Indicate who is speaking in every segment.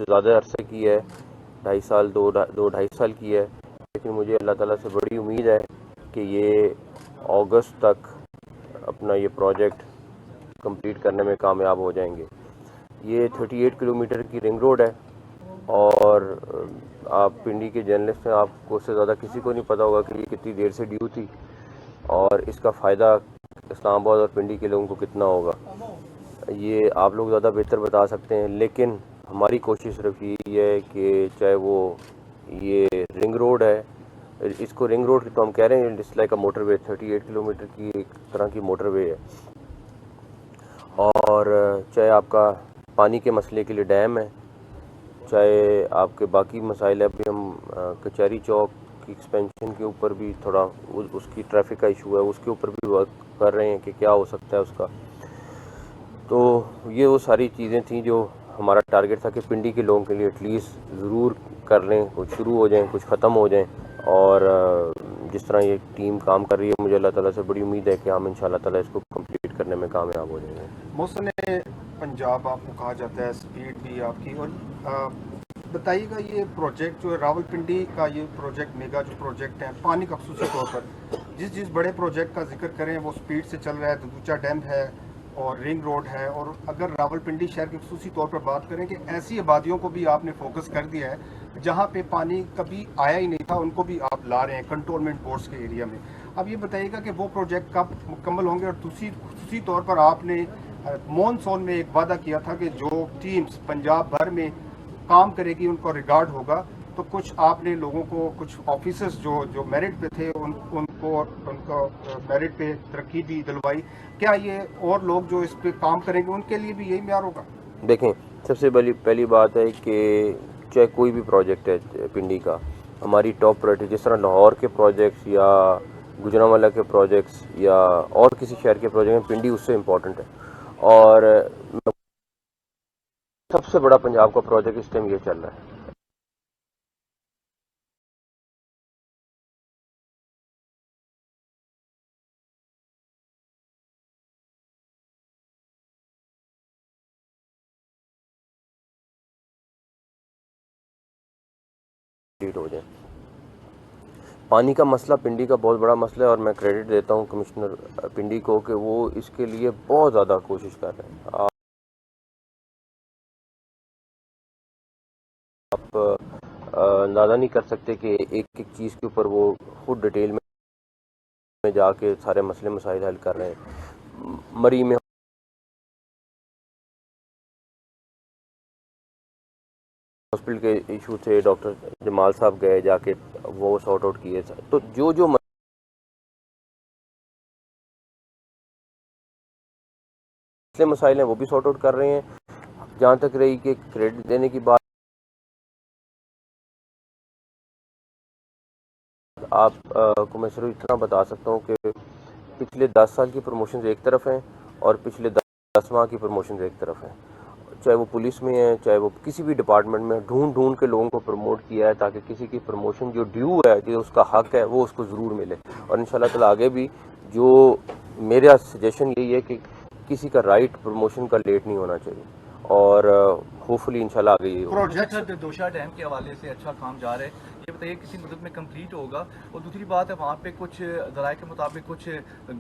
Speaker 1: उससे ज़्यादा अरसे की है, 2.5 साल, दो ढाई साल की है, लेकिन मुझे अल्लाह ताला से बड़ी उम्मीद है कि ये अगस्त तक अपना ये प्रोजेक्ट कंप्लीट करने में कामयाब हो जाएंगे। ये 38 किलोमीटर की रिंग रोड है और आप पिंडी के जर्नलिस्ट हैं, आपको उससे ज़्यादा किसी को नहीं पता होगा कि ये कितनी देर से ड्यू थी और इसका फ़ायदा इस्लामाबाद और पिंडी के लोगों को कितना होगा, ये आप लोग ज़्यादा बेहतर बता सकते हैं। लेकिन हमारी कोशिश सिर्फ यही है कि चाहे वो ये रिंग रोड है, इसको रिंग रोड तो हम कह रहे हैं, it's like a motorway, 38 kilometre की एक तरह की मोटरवे है। और चाहे आपका पानी के मसले के लिए डैम है, चाहे आपके बाकी मसाइल है। अभी हम कचहरी चौक की एक्सपेंशन के ऊपर भी थोड़ा उसकी ट्रैफिक का इशू है, उसके ऊपर भी वर्क कर रहे हैं कि क्या हो सकता है उसका। तो ये वो सारी चीज़ें थी जो हमारा टारगेट था कि पिंडी के लोगों के लिए एटलीस्ट ज़रूर कर लें, कुछ शुरू हो जाएं, कुछ ख़त्म हो जाएं। और जिस तरह ये टीम काम कर रही है, मुझे अल्लाह ताला से बड़ी उम्मीद है कि हम इंशाल्लाह ताला इसको कंप्लीट करने में कामयाब हो जाएंगे।
Speaker 2: मौसम पंजाब आपको कहा जाता है, स्पीड भी आपकी। और बताइएगा, ये प्रोजेक्ट जो है रावलपिंडी का, ये प्रोजेक्ट मेगा जो प्रोजेक्ट है पानी का, खसूसी तौर पर जिस बड़े प्रोजेक्ट का जिक्र करें वो स्पीड से चल रहा है, दूचा डैम है और रिंग रोड है। और अगर रावलपिंडी शहर के खसूसी तौर पर बात करें कि ऐसी आबादियों को भी आपने फोकस कर दिया है जहाँ पे पानी कभी आया ही नहीं था, उनको भी आप ला रहे हैं कंटोनमेंट बोर्ड्स के एरिया में। अब ये बताइएगा कि वो प्रोजेक्ट कब मुकम्मल होंगे। और दूसरी तौर पर आपने मॉनसून में एक वादा किया था कि जो टीम्स पंजाब भर में काम करेगी उनको रिगार्ड होगा, तो कुछ आपने लोगों को, कुछ ऑफिसर्स जो मेरिट पे थे उनको मेरिट पे तरक्की दी, दिलवाई। क्या ये और लोग जो इस पे काम करेंगे उनके लिए भी यही म्यार होगा?
Speaker 1: देखें, सबसे पहली बात है कि चाहे कोई भी प्रोजेक्ट है पिंडी का, हमारी टॉप प्रायोरिटी, जिस तरह लाहौर के प्रोजेक्ट्स या गुजरांवाला के प्रोजेक्ट्स या और किसी शहर के प्रोजेक्ट हैं, पिंडी उससे इम्पोर्टेंट है। और सबसे बड़ा पंजाब का प्रोजेक्ट इस टाइम ये चल रहा है। हो जाए, पानी का मसला पिंडी का बहुत बड़ा मसला है और मैं क्रेडिट देता हूँ कमिश्नर पिंडी को कि वो इसके लिए बहुत ज़्यादा कोशिश कर रहे हैं। आप अंदाज़ा नहीं कर सकते कि एक एक चीज़ के ऊपर वो खुद डिटेल में जाके सारे मसले मसाइल हल कर रहे हैं। मरी में हॉस्पिटल के इशू थे, डॉक्टर जमाल साहब गए जाके वो सॉर्ट आउट किए। तो जो मसले मसाइल हैं वो भी सॉर्ट आउट कर रहे हैं। जहाँ तक रही कि क्रेडिट देने की बात, आप को मैं सिर्फ इतना बता सकता हूँ कि पिछले 10 साल की प्रमोशन एक तरफ हैं और पिछले 10 माह की प्रमोशन एक तरफ हैं। चाहे वो पुलिस में है, चाहे वो किसी भी डिपार्टमेंट में, ढूंढ ढूंढ के लोगों को प्रमोट किया है ताकि किसी की प्रमोशन जो ड्यू है, जो उसका हक है, वो उसको ज़रूर मिले। और इंशाल्लाह ताला आगे भी जो मेरा सजेशन यही है कि किसी का राइट प्रमोशन का लेट नहीं होना चाहिए और होपफुली इंशाल्लाह आगे ये
Speaker 3: प्रोजेक्ट दोशा डैम के हवाले से अच्छा काम जा रहा है, ये बताइए किसी मुद्दत में कंप्लीट होगा? और दूसरी बात है, वहाँ पे कुछ ज़राए के मुताबिक कुछ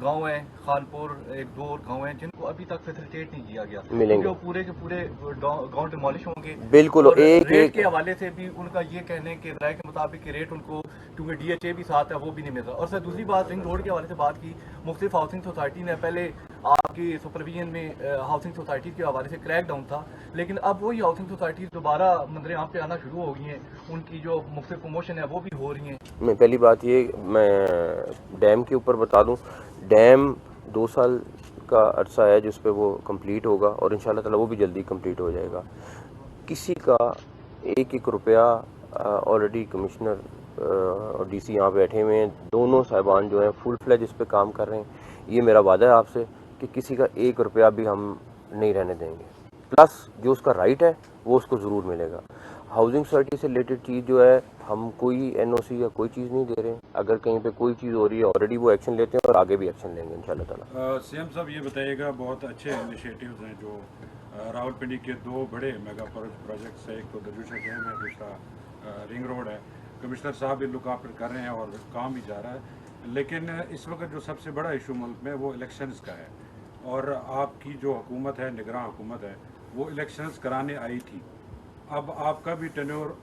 Speaker 3: गांव हैं, खानपुर एक दो और गांव हैं जिनको अभी तक फैसिलिटेट नहीं किया गया,
Speaker 1: मिलेंगे,
Speaker 3: वो पूरे के पूरे गांव डिमोलिश होंगे।
Speaker 1: बिल्कुल।
Speaker 3: और
Speaker 1: एक
Speaker 3: रेट के हवाले से भी उनका ये कहने हैं कि ज़राए के मुताबिक रेट उनको, क्योंकि DHA भी साथ है, वो भी नहीं मिल रहा। और सर दूसरी बात, रिंग रोड के हवाले से बात की, मुख्तलिफ हाउसिंग सोसाइटी ने पहले आपकी सुपरविजन में हाउसिंग सोसाइटी के हवाले से क्रैक डाउन था, लेकिन अब वही हाउसिंग सोसाइटी दोबारा मंजर आम पे आना शुरू हो गई हैं, उनकी जो मुख्तलिफ प्रमोशन है वो भी हो रही हैं।
Speaker 1: मैं पहली बात ये मैं डैम के ऊपर बता दूं, डैम 2 साल का अरसा है जिस पे वो कंप्लीट होगा और इंशाल्लाह ताला वो भी जल्दी कंप्लीट हो जाएगा। किसी का एक एक रुपया, ऑलरेडी कमिश्नर और DC यहाँ बैठे हुए हैं, दोनों साहिबान जो हैं फुल फ्लेज इस पे काम कर रहे हैं। ये मेरा वादा है आपसे कि किसी का एक रुपया भी हम नहीं रहने देंगे, प्लस जो उसका राइट है वो उसको ज़रूर मिलेगा। हाउसिंग सोसाइटी से रिलेटेड चीज़ जो है, हम कोई NOC या कोई चीज़ नहीं दे रहे। अगर कहीं पे कोई चीज़ हो रही है ऑलरेडी वो एक्शन लेते हैं और आगे भी एक्शन लेंगे इंशाल्लाह ताला।
Speaker 4: CM साहब, ये बताइएगा, बहुत अच्छे इनिशिएटिव्स हैं जो रावलपिंडी के दो बड़े मेगा प्रोजेक्ट्स है, एक तो दरजुशा डैम है, दूसरा रिंग रोड है। कमिश्नर साहब भी लुक आफ्टर कर रहे हैं और काम भी जा रहा है। लेकिन इस वक्त जो सबसे बड़ा इशू मुल्क में वो इलेक्शंस का है, और आपकी जो हुकूमत है, निगरान हुकूमत है, वो इलेक्शंस कराने आई थी। अब आपका भी टेन्योर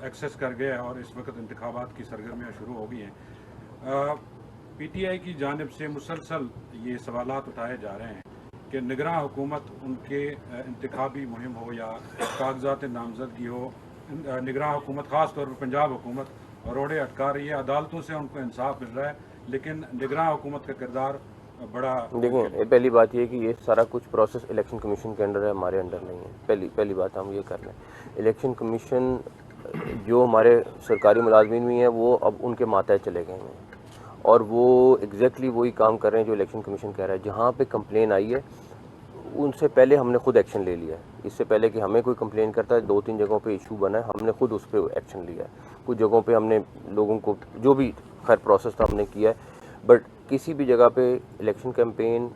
Speaker 4: एक्सेस कर गया है और इस वक्त इंतखाबात की सरगर्मियाँ शुरू हो गई हैं। पीटीआई की जानिब से मुसलसल ये सवालात उठाए जा रहे हैं कि निगरान हुकूमत उनके इंतखाबी मुहिम हो या कागजात नामजदगी हो, निगरान हुकूमत ख़ास तौर पर पंजाब हुकूमत रोड़े अटका रही है। अदालतों से उनको इंसाफ मिल रहा है, लेकिन निगरान हुकूमत का किरदार बड़ा।
Speaker 1: देखें, पहली बात ये कि ये सारा कुछ प्रोसेस इलेक्शन कमीशन के अंडर है, हमारे अंडर नहीं है। पहली बात हम ये कर रहे हैं। इलेक्शन कमीशन जो हमारे सरकारी मुलाजमीन भी हैं वो अब उनके मातहत चले गए हैं और वो एग्जैक्टली वही काम कर रहे हैं जो इलेक्शन कमीशन कह रहा है। जहाँ पे कंप्लेन आई है उनसे पहले हमने खुद एक्शन ले लिया है। इससे पहले कि हमें कोई कंप्लेन करता है, 2-3 जगहों पे इशू बना है, हमने खुद उस पर एक्शन लिया है। कुछ जगहों पे हमने लोगों को जो भी खैर प्रोसेस था हमने किया है। बट किसी भी जगह पे इलेक्शन कैंपेन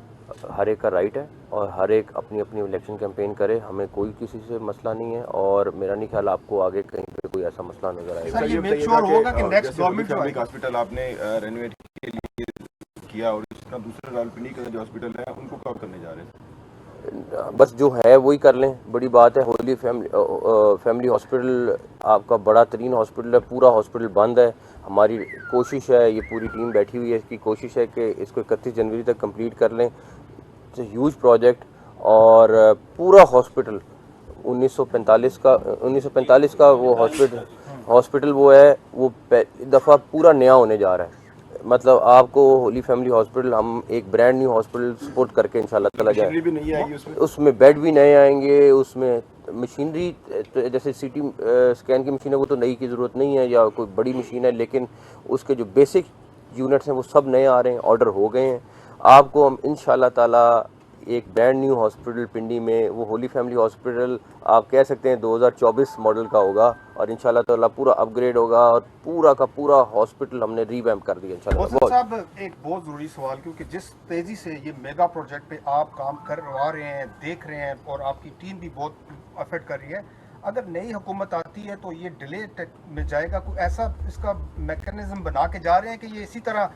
Speaker 1: हर एक का राइट है और हर एक अपनी अपनी इलेक्शन कैंपेन करे, हमें कोई किसी से मसला नहीं है और मेरा नहीं ख्याल आपको आगे कहीं पे कोई ऐसा मसला नजर आएगा।
Speaker 2: सर, ये मेक श्योर होगा कि नेक्स्ट गवर्नमेंट जो
Speaker 5: फैमिली हॉस्पिटल आपने रेनोवेट के लिए किया और इसका दूसरा रावलपिंडी का जो हॉस्पिटल है उनको कब करने जा रहे हैं?
Speaker 1: बस जो है वही कर लें, बड़ी बात है। होली फैमिली हॉस्पिटल आपका बड़ा तरीन हॉस्पिटल है, पूरा हॉस्पिटल बंद है। हमारी कोशिश है, ये पूरी टीम बैठी हुई है, इसकी कोशिश है कि इसको 31 जनवरी तक कंप्लीट कर लें। इट्स अ ह्यूज प्रोजेक्ट और पूरा हॉस्पिटल 1945 का वो हॉस्पिटल वो है, वो दफ़ा पूरा नया होने जा रहा है। मतलब आपको होली फैमिली हॉस्पिटल हम एक ब्रांड न्यू हॉस्पिटल सपोर्ट करके इंशाल्लाह ताला जाए।
Speaker 5: भी नहीं आएगी उसमें?
Speaker 1: उसमें बेड भी नए आएंगे, उसमें मशीनरी तो जैसे सीटी स्कैन की मशीन है वो तो नई की ज़रूरत नहीं है या कोई बड़ी मशीन है, लेकिन उसके जो बेसिक यूनिट्स हैं वो सब नए आ रहे हैं, ऑर्डर हो गए हैं। आपको हम इंशाल्लाह ताला एक ब्रांड न्यू हॉस्पिटल पिंडी में, वो होली फैमिली हॉस्पिटल आप कह सकते हैं 2024 मॉडल का होगा और इंशाल्लाह ताला पूरा अपग्रेड होगा और पूरा का पूरा हॉस्पिटल हमने रिवैम्प कर दिया इंशाल्लाह।
Speaker 2: मोहसिन साहब, एक बहुत ज़रूरी सवाल, क्योंकि जिस तेज़ी से ये मेगा प्रोजेक्ट पे आप काम करवा रहे हैं, देख रहे हैं और आपकी टीम भी बहुत एफर्ट कर रही है, अगर नई हुकूमत आती है तो ये डिले में जाएगा? कोई ऐसा इसका मैकेनिज्म बना के जा रहे हैं कि ये इसी तरह